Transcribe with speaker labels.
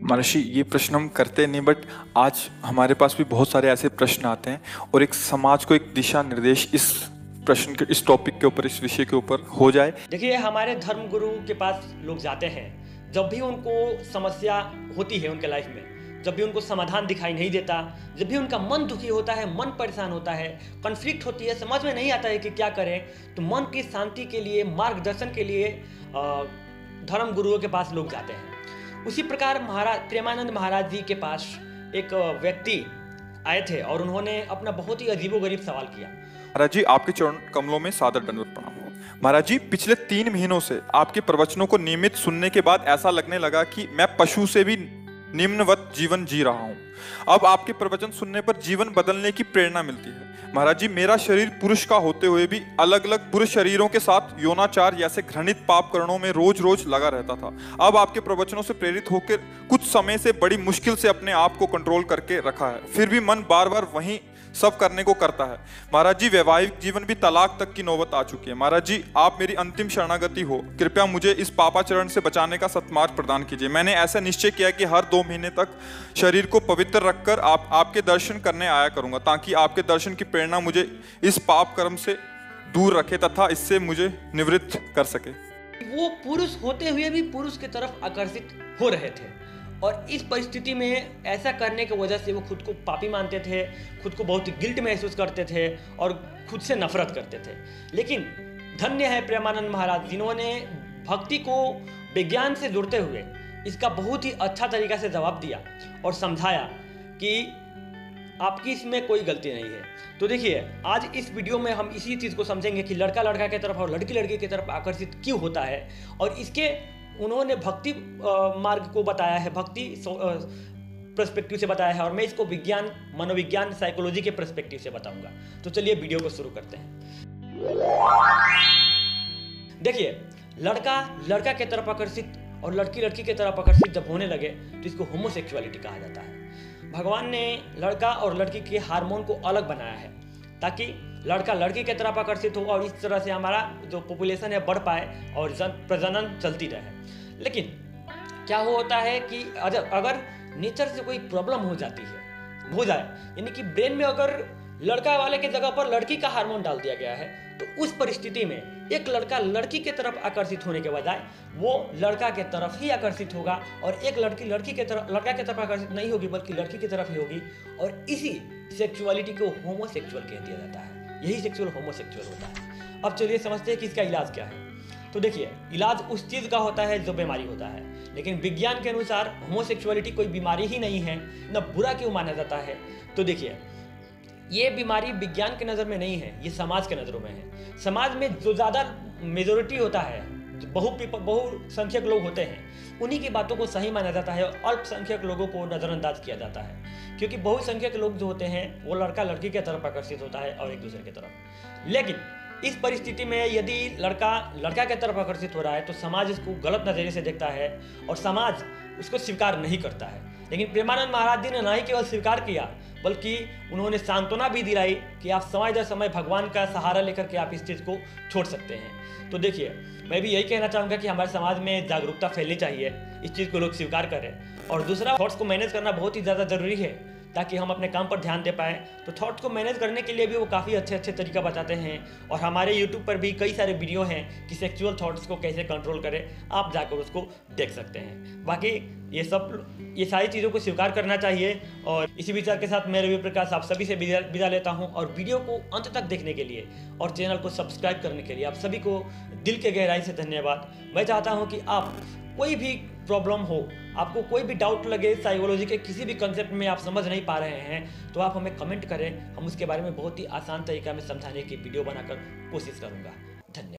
Speaker 1: महर्षि, ये प्रश्न हम करते नहीं, बट आज हमारे पास भी बहुत सारे ऐसे प्रश्न आते हैं और एक समाज को एक दिशा निर्देश इस प्रश्न के, इस टॉपिक के ऊपर, इस विषय के ऊपर हो जाए।
Speaker 2: देखिए, हमारे धर्म गुरु के पास लोग जाते हैं जब भी उनको समस्या होती है उनके लाइफ में, जब भी उनको समाधान दिखाई नहीं देता, जब भी उनका मन दुखी होता है, मन परेशान होता है, कॉन्फ्लिक्ट होती है, समझ में नहीं आता है कि क्या करें, तो मन की शांति के लिए, मार्गदर्शन के लिए धर्म गुरुओं के पास लोग जाते हैं। उसी प्रकार महाराज प्रेमानंद महाराज जी के पास एक व्यक्ति आए थे और उन्होंने अपना बहुत ही अजीबोगरीब सवाल किया।
Speaker 1: महाराज जी, आपके चरण कमलों में सादर दंडवत प्रणाम। महाराज जी, पिछले 3 महीनों से आपके प्रवचनों को नियमित सुनने के बाद ऐसा लगने लगा कि मैं पशु से भी निम्नवत जीवन जी रहा हूँ। अब आपके प्रवचन सुनने पर जीवन बदलने की प्रेरणा मिलती है। महाराज जी, मेरा शरीर पुरुष का होते हुए भी अलग अलग पुरुष शरीरों के साथ यौनाचार जैसे घृणित पाप कर्मों में रोज रोज लगा रहता था। अब आपके प्रवचनों से प्रेरित होकर कुछ समय से बड़ी मुश्किल से अपने आप को कंट्रोल करके रखा है, फिर भी मन बार बार वही सब करने को करता है। महाराज जी, वैवाहिक जीवन भी तलाक तक की नौबत आ चुकी है। महाराज जी, आप मेरी अंतिम शरणागति हो, कृपया मुझे इस पापाचरण से बचाने का सत्मार्ग प्रदान कीजिए। मैंने ऐसा निश्चय किया कि हर 2 महीने तक शरीर को पवित्र रखकर आपके दर्शन करने आया करूंगा, ताकि आपके दर्शन की प्रेरणा मुझे इस पाप कर्म से दूर रखे तथा इससे मुझे निवृत्त कर सके।
Speaker 2: वो पुरुष होते हुए भी पुरुष की तरफ आकर्षित हो रहे थे और इस परिस्थिति में ऐसा करने की वजह से वो खुद को पापी मानते थे, खुद को बहुत ही गिल्ट महसूस करते थे और खुद से नफरत करते थे। लेकिन धन्य है प्रेमानंद महाराज, जिन्होंने भक्ति को विज्ञान से जुड़ते हुए इसका बहुत ही अच्छा तरीका से जवाब दिया और समझाया कि आपकी इसमें कोई गलती नहीं है। तो देखिए, आज इस वीडियो में हम इसी चीज़ को समझेंगे कि लड़का लड़का की तरफ और लड़की लड़की की तरफ आकर्षित क्यों होता है, और इसके उन्होंने भक्ति मार्ग को बताया है, भक्ति पर्सपेक्टिव से बताया है, और मैं इसको विज्ञान, मनोविज्ञान, साइकोलॉजी के पर्सपेक्टिव से बताऊंगा। तो चलिए वीडियो को शुरू करते हैं। देखिए, लड़का लड़का की तरफ आकर्षित और लड़की लड़की की तरफ आकर्षित जब होने लगे तो इसको होमोसेक्सुअलिटी कहा जाता है। भगवान ने लड़का और लड़की के हार्मोन को अलग बनाया है ताकि लड़का लड़की की तरफ आकर्षित हो और इस तरह से हमारा जो पॉपुलेशन है बढ़ पाए और प्रजनन चलती रहे। लेकिन क्या होता है कि अगर नेचर से कोई प्रॉब्लम हो जाए, यानी कि ब्रेन में अगर लड़का वाले की जगह पर लड़की का हार्मोन डाल दिया गया है, तो उस परिस्थिति में एक लड़का लड़की की तरफ आकर्षित होने के बजाय वो लड़का के तरफ ही आकर्षित होगा, और एक लड़की लड़का की तरफ आकर्षित नहीं होगी बल्कि लड़की की तरफ ही होगी, और इसी सेक्सुअलिटी को होमोसेक्सुअल कह दिया जाता है। यही सेक्सुअल होमोसेक्सुअल होता है। अब चलिए समझते हैं कि इसका इलाज क्या है। तो देखिए, इलाज उस चीज़ का होता है जो बीमारी होता है, लेकिन विज्ञान के अनुसार होमोसेक्सुअलिटी कोई बीमारी ही नहीं है, न बुरा क्यों माना जाता है। तो देखिए, ये बीमारी विज्ञान के नज़र में नहीं है, ये समाज के नज़रों में है। समाज में जो ज़्यादा मेजोरिटी होता है, जो बहुसंख्यक लोग होते हैं, उन्हीं की बातों को सही माना जाता है और अल्पसंख्यक लोगों को नज़रअंदाज किया जाता है, क्योंकि बहुसंख्यक लोग जो होते हैं वो लड़का लड़की की तरफ आकर्षित होता है और एक दूसरे की तरफ। लेकिन इस परिस्थिति में यदि लड़का लड़का की तरफ आकर्षित हो रहा है तो समाज इसको गलत नज़रिए से देखता है और समाज उसको स्वीकार नहीं करता है। लेकिन प्रेमानंद महाराज जी ने न ही केवल स्वीकार किया बल्कि उन्होंने सांत्वना भी दिलाई कि आप समय दर समय भगवान का सहारा लेकर के आप इस चीज़ को छोड़ सकते हैं। तो देखिए, मैं भी यही कहना चाहूँगा कि हमारे समाज में जागरूकता फैलनी चाहिए, इस चीज़ को लोग स्वीकार करें। और दूसरा, थॉट्स को मैनेज करना बहुत ही ज़्यादा ज़रूरी है ताकि हम अपने काम पर ध्यान दे पाएँ। तो थॉट्स को मैनेज करने के लिए भी वो काफ़ी अच्छे तरीका बताते हैं, और हमारे यूट्यूब पर भी कई सारे वीडियो हैं कि सेक्सुअल थॉट्स को कैसे कंट्रोल करें, आप जाकर उसको देख सकते हैं। बाकी ये सारी चीज़ों को स्वीकार करना चाहिए। और इसी विचार के साथ मैं रवि प्रकाश आप सभी से विदा लेता हूं, और वीडियो को अंत तक देखने के लिए और चैनल को सब्सक्राइब करने के लिए आप सभी को दिल के गहराई से धन्यवाद। मैं चाहता हूं कि आप कोई भी प्रॉब्लम हो, आपको कोई भी डाउट लगे, साइकोलॉजी के किसी भी कंसेप्ट में आप समझ नहीं पा रहे हैं, तो आप हमें कमेंट करें, हम उसके बारे में बहुत ही आसान तरीका में समझाने की वीडियो बनाकर कोशिश करूँगा। धन्यवाद।